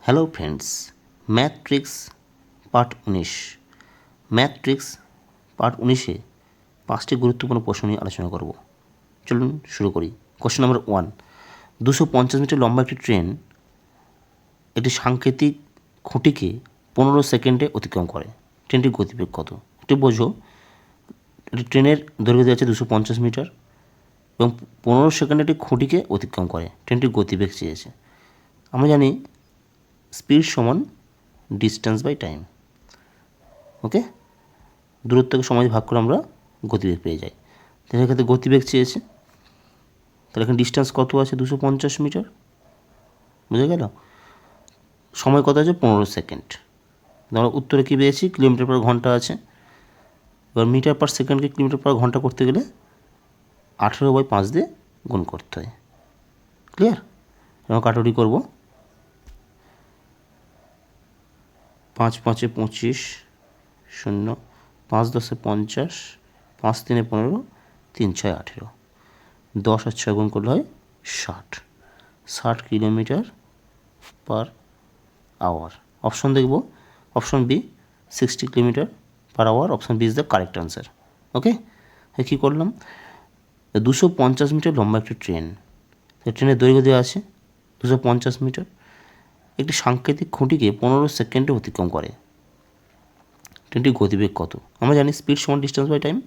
Hello friends, math tricks part 19। Math tricks part 19-এ 5টি গুরুত্বপূর্ণ প্রশ্ন নিয়ে আলোচনা করব। চলুন শুরু করি। কোশ্চেন নাম্বার 1, 250 মিটার লম্বা একটি ট্রেন একটি সাংকেতিক খুঁটিকে 15 সেকেন্ডে অতিক্রম করে। ট্রেনটির গতিবেগ কত? একটু বোঝো, একটি ট্রেনের দৈর্ঘ্য দেওয়া আছে 250 মিটার এবং 15 সেকেন্ডে একটি খুঁটিকে অতিক্রম করে। ট্রেনটির গতিবেগ চেয়েছে। আমরা জানি স্পিড সমান ডিস্টেন্স বাই টাইম। ওকে, দূরত্বকে সময় ভাগ করে আমরা গতিবেগ পেয়ে যাই। তাহলে এক্ষেত্রে গতিবেগ চেয়েছে, তাহলে এখানে ডিস্টেন্স কত আছে? 250 মিটার। বুঝে গেল? সময় কত আছে? 15 সেকেন্ড। আমরা উত্তরে কী পেয়েছি? কিলোমিটার পার ঘন্টা আছে। এবার মিটার পার সেকেন্ডকে কিলোমিটার পার ঘন্টা করতে গেলে 18/5 দিয়ে গুণ করতে হয়। ক্লিয়ার? এবং কাটাকুটি করব। 5 5 25, 0, 5 10 50, 5 3 15, 3 6 18, 10 আর 6 গুণ করলে হয় 60 কিলোমিটার পার আওয়ার। অপশন দেখব, option B 60 kilometre per hour. Option B is the correct answer. Okay, কী করলাম? 250 মিটার লম্বা একটি ট্রেন, ট্রেনের দৈর্ঘ্য দেওয়া আছে 250 মিটার, একটি সাংকেতিক খুঁটিকে 15 সেকেন্ডে অতিক্রম করে। ট্রেনটির গতিবেগ কত? আমরা জানি স্পিড সমান ডিস্টেন্স বাই টাইম।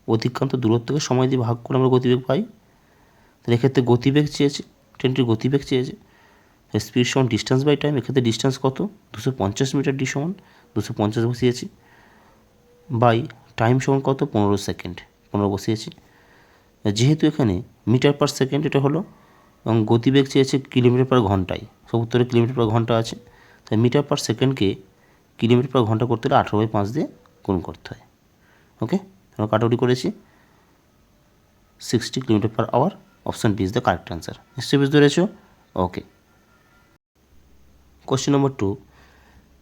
অতিক্রান্ত দূরত্বকে সময় দিয়ে ভাগ করে আমরা গতিবেগ পাই। তাহলে এক্ষেত্রে গতিবেগ চেয়েছে, ট্রেনটির গতিবেগ চেয়েছে। স্পিড সমান ডিস্টেন্স বাই টাইম। এক্ষেত্রে ডিস্টেন্স কত? 250 মিটার। ডি সমান 250 বসিয়েছি, বাই টাইম সমান কত? 15 সেকেন্ড। 15 বসিয়েছি। যেহেতু এখানে মিটার পার সেকেন্ড এটা হলো এবং গতিবেগ চেয়েছে কিলোমিটার পার ঘন্টায়, সব উত্তরে কিলোমিটার পার ঘন্টা আছে, তাই মিটার পার সেকেন্ডকে কিলোমিটার পার ঘন্টা করতে হলে 18/5 দিয়ে গুণ করতে হয়। ওকে, আমরা কাটাকুটি করেছি। 60 kilometre per hour. Option B is the correct answer. নিশ্চয়ই বুঝতে পেরেছ? ওকে। কোশ্চেন নম্বর 2,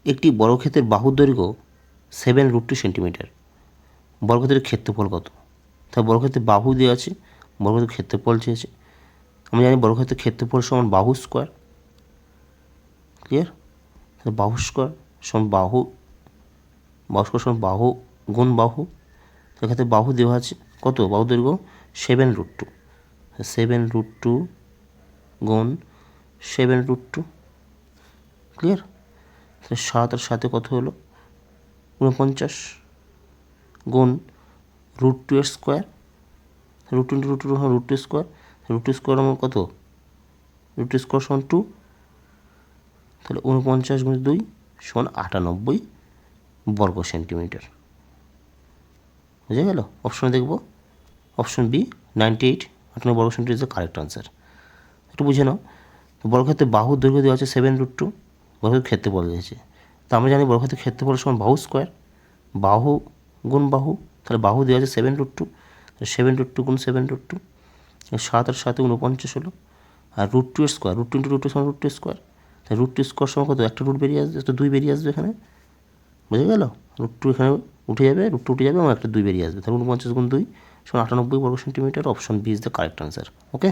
একটি বর্গক্ষেত্রের বাহুর দৈর্ঘ্য 7√2 সেন্টিমিটার। বর্গক্ষেত্রের ক্ষেত্রফল কত? তাই বর্গক্ষেত্রের বাহু দেওয়া আছে, বর্গক্ষেত্রের ক্ষেত্রফল চেয়েছে। আমরা জানি বর্গক্ষেত্রের ক্ষেত্রফল সমান বাহু স্কোয়ার। ক্লিয়ার? তাহলে বাহু স্কোয়ার সমান বাহু, বাহু স্কোয়ার সমান বাহু গুণ বাহু। সেক্ষেত্রে বাহু দেওয়া আছে কত? বাহু দৈর্ঘ্য 7√2। 7√2 গুণ 7√2। ক্লিয়ার? তাহলে 7 আর 7 কত হলো? 49 গুণ √2 এর স্কোয়ার। √2 ইন্টু √2 সমান √2 স্কোয়ার। √2 স্কোয়ার আমার কত? √2 স্কোয়ার সমান 2। তাহলে 49 গুণ 2 সমান 98 বর্গ সেন্টিমিটার। বুঝে গেল? অপশনে দেখব, অপশন বি 98 বর্গ centimetre is the correct answer. একটু বুঝে নাও। বর্গক্ষেত্রে বাহুর দৈর্ঘ্য দেওয়া আছে 7√2, বর্গক্ষেত্রের ক্ষেত্রফল দিয়েছে। তা আমরা জানি বর্গক্ষেত্রের ক্ষেত্রফল সমান বাহু স্কোয়ার, বাহু গুণ বাহু। তাহলে বাহু দেওয়া আছে 7√2, 7√2 গুণ 7√2, 7 আর 7 49 হলো। আর √2 এর স্কোয়ার, √2 ইন্টু √2 সমান √2 স্কোয়ার। তাই √2 স্কোয়ার সমান কত? একটা রুট বেরিয়ে আসবে, একটা 2 বেরিয়ে আসবে এখানে। বুঝে গেল? √2 এখানে উঠে যাবে, √2 উঠে যাবে এবং একটা 2 বেরিয়ে আসবে। তাহলে 49 গুণ 2 সমান 98 বর্গ centimetre. Option B is the correct answer. Okay.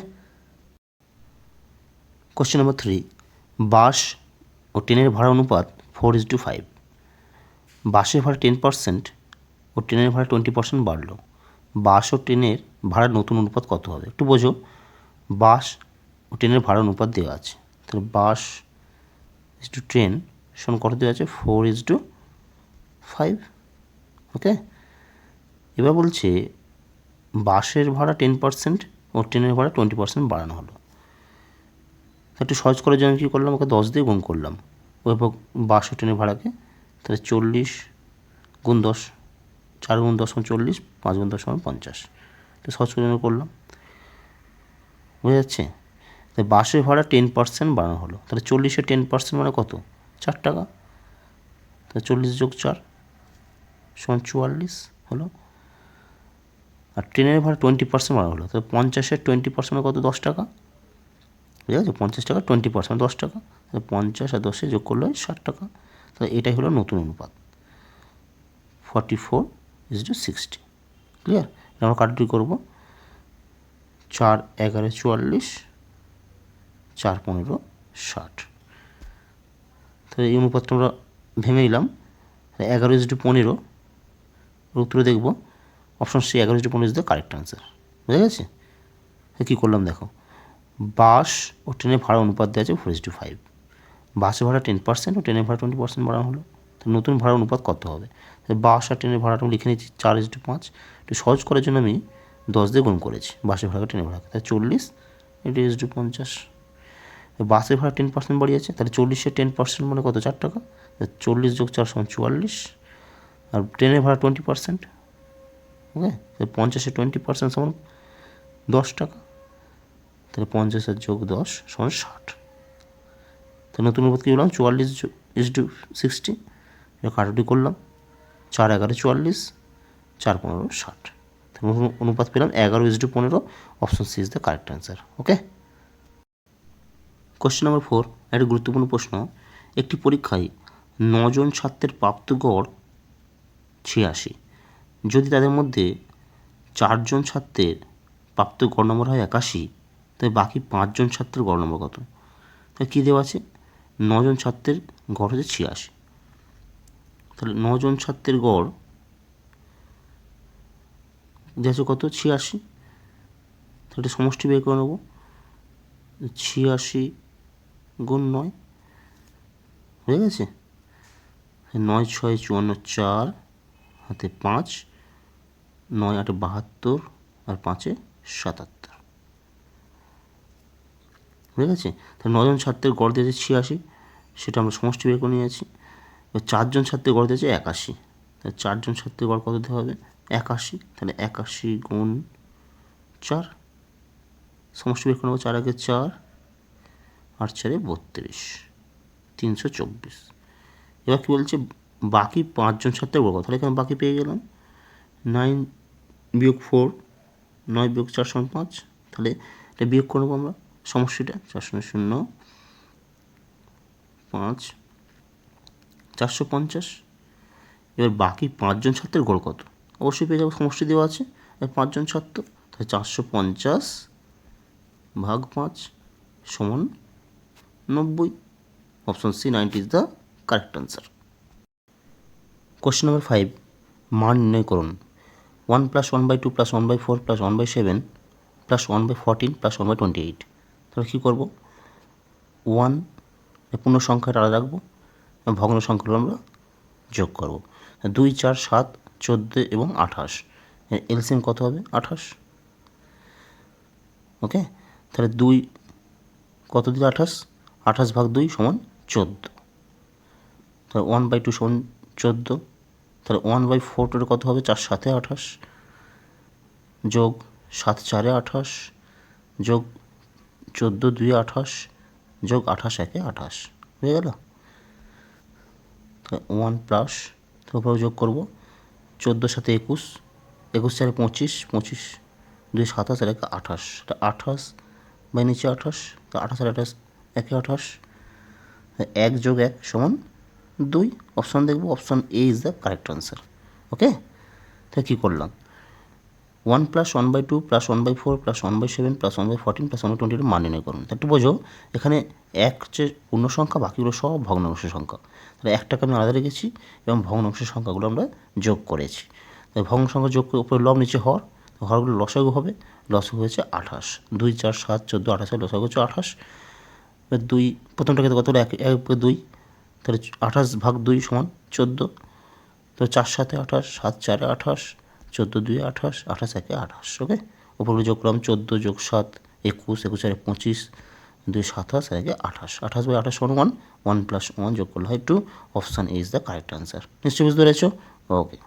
Question number 3, bus ও ট্রেনের ভাড়া অনুপাত 4:5। বাসের ভাড়া 10% ও ট্রেনের ভাড়া 20% বাড়লো। বাস ও ট্রেনের ভাড়ার নতুন অনুপাত কত হবে? একটু বোঝো, বাস ও ট্রেনের ভাড়া অনুপাত দেওয়া আছে। তাহলে বাস ইজ টু ট্রেন সমান কত দেওয়া আছে? 4:5। ওকে, এবার বলছে বাসের ভাড়া 10% ও ট্রেনের ভাড়া 20% বাড়ানো হলো। একটু সহজ করার জন্য কী করলাম? ওকে 10 দিয়ে গুণ করলাম ওই বাস ও ট্রেনের ভাড়াকে। তাহলে 40 গুণ 10, 4 গুণ 10 সমান 40, 5 গুণ 10 সমান 50। তো সহজ করে করলাম। বুঝা যাচ্ছে? তাই বাসের ভাড়া 10% বাড়ানো হলো। তাহলে 40-এর 10% মানে কত? 4 টাকা। তাহলে 40 যোগ 4 সমান 44 হলো। আর ট্রেনের ভাড়া 20% বাড়ানো হলো। তাহলে 50-এর 20% মানে কত? 10 টাকা। বুঝা গেছে? 50 টাকা 20% 10 টাকা। তাহলে 50 আর 10 যোগ করলে হয় 60 টাকা। তাহলে এটাই হলো নতুন অনুপাত, 44:60। ক্লিয়ার? আমরা কাটাকুটি করবো। 4 11 44, 4 15 60। তাহলে এই অনুপাতটা আমরা ভেঙে নিলাম। 11:15 উত্তরে দেখব option C 11:15 is the correct answer. বুঝা গেছে? কী করলাম দেখো, বাস ও ট্রেনের ভাড়া অনুপাত দেওয়া আছে 4:5। বাসের ভাড়া 10% ও ট্রেনের ভাড়া 20% বাড়ানো হলো। তো নতুন ভাড়া অনুপাত কত হবে? বাস আর ট্রেনের ভাড়াটা লিখে নিচ্ছি 4:5। একটু সহজ করার জন্য আমি 10 দিয়ে গুণ করেছি বাসের ভাড়া ট্রেনের ভাড়া, তাহলে 40, এটা 50। বাসের ভাড়া 10% বাড়িয়েছে, তাহলে 40-এর 10% মানে কত? 4 টাকা। 40 যোগ 4 সমান 44। আর ট্রেনের ভাড়া 20%, ওকে, তাহলে 50-এর 20% সমান 10 টাকা। তাহলে 50 যোগ 10 সমান 60। তাহলে নতুন অনুপাত কী বললাম? 44:60। কাটাকুটি করলাম, 4-11 44, 4-15 60। তাহলে নতুন অনুপাত পেলাম 11:15। Option C is the correct answer. Okay. Question number 4, একটা গুরুত্বপূর্ণ প্রশ্ন। একটি পরীক্ষায় 9 জন ছাত্রের প্রাপ্ত গড় 86। যদি তাদের মধ্যে 4 জন ছাত্রের প্রাপ্ত গড় নম্বর হয় 81, তবে বাকি 5 জন ছাত্রের গড় নম্বর কত? তাহলে কী দেওয়া আছে? 9 জন ছাত্রের গড় হচ্ছে 86। তাহলে 9 জন ছাত্রের গড় দেওয়া আছে কত? 86। তাহলে সমষ্টি বের করে নেব। 86 গুণ 9 হয়ে গেছে। 9 6 54, 4 হাতে 5, 9 8 72 আর 5 77 হয়ে গেছে। তাহলে 9 জন ছাত্রের গড় দিয়েছে 86, সেটা আমরা সমষ্টি বের করে নিয়েছি। এবার 4 জন ছাত্রের গড় দিয়েছে 81। তাহলে 4 জন ছাত্রের গড় কত দিতে হবে? 81। তাহলে 81 গুণ 4, সমষ্টি বের করে নেবো। 4 আগে 4, 8 4 32, 324। এবার কী বলছে? বাকি 5 জন ছাত্রের গড় কত? তাহলে এখানে বাকি পেয়ে গেলাম 9 বিয়োগ 4, 9 বিয়োগ 4 সমান 5। তাহলে এটা বিয়োগ করে নেবো আমরা সমষ্টিটা। 4 0 5 450। এবার বাকি 5 জন ছাত্রের গড় কত? অবশ্যই পেয়ে যাবো, সমষ্টি দেওয়া আছে। 5 জন ছাত্র, তাহলে 450 ভাগ 5 সমান 90। Option C 90 is the correct answer. Question number 5, মান নির্ণয় করুন। 1 + 1/2 + 1/4 + 1/7 + 1/14 + 1/28। তাহলে কী করবো? 1 পূর্ণ সংখ্যাটা আলাদা রাখবো, ভগ্ন সংখ্যাগুলো আমরা যোগ করবো। 2 4 7 14 এবং 28, এলসিএম কত হবে? 28। ওকে, তাহলে 2 কত দিলে 28? 28 ভাগ 2 সমান 14। তাহলে 1/2 সমান 14। তাহলে 1/4 কত হবে? 4 7 28 যোগ 7 4 28 যোগ 14 2 28 যোগ 28 1 28 হয়ে গেল। 1 প্লাস, তারপরে যোগ করবো 14 সাথে 21, 21 4 25, 25 2 27 আর 1 28, 28 বাই নিচে 28, তো 28 আর 28 1 28, 1 যোগ 1 সমান 2। অপশান দেখবো, option A is the correct answer. Okay, তাহলে কী করলাম? 1 + 1/2 + 1/4 + 1/7 + 1/14 + 1/20 মান নির্ণয় করুন। একটু বোঝো, এখানে 1 যে পূর্ণ সংখ্যা, বাকিগুলো সব ভগ্নাংশ সংখ্যা। তাহলে 1টাকে আমি আলাদা রেখেছি এবং ভগ্নাংশের সংখ্যাগুলো আমরা যোগ করেছি। তাই ভগ্ন সংখ্যা যোগ করে উপরে লব নিচে হর, হরগুলো লসাগু হবে। লসাগু হয়েছে 28। 2 4 7 14 28, লসাগু হচ্ছে 28। এবার 2 প্রথমটাকে কত হলো? 1 2, তাহলে 28 ভাগ 2 সমান 14। তো 4 7 28, 7 4 28, 14 2 28, 28 1 28। ওকে, উপরে যোগ করলাম 14 যোগ 7 21, 21 4 25, 2 27 আর 1 28, 28 বাই 28 সমান 1, 1 + 1 যোগ করলে হয় 2। Option A is the correct answer. নিশ্চয়ই বুঝতে পেরেছো? ওকে।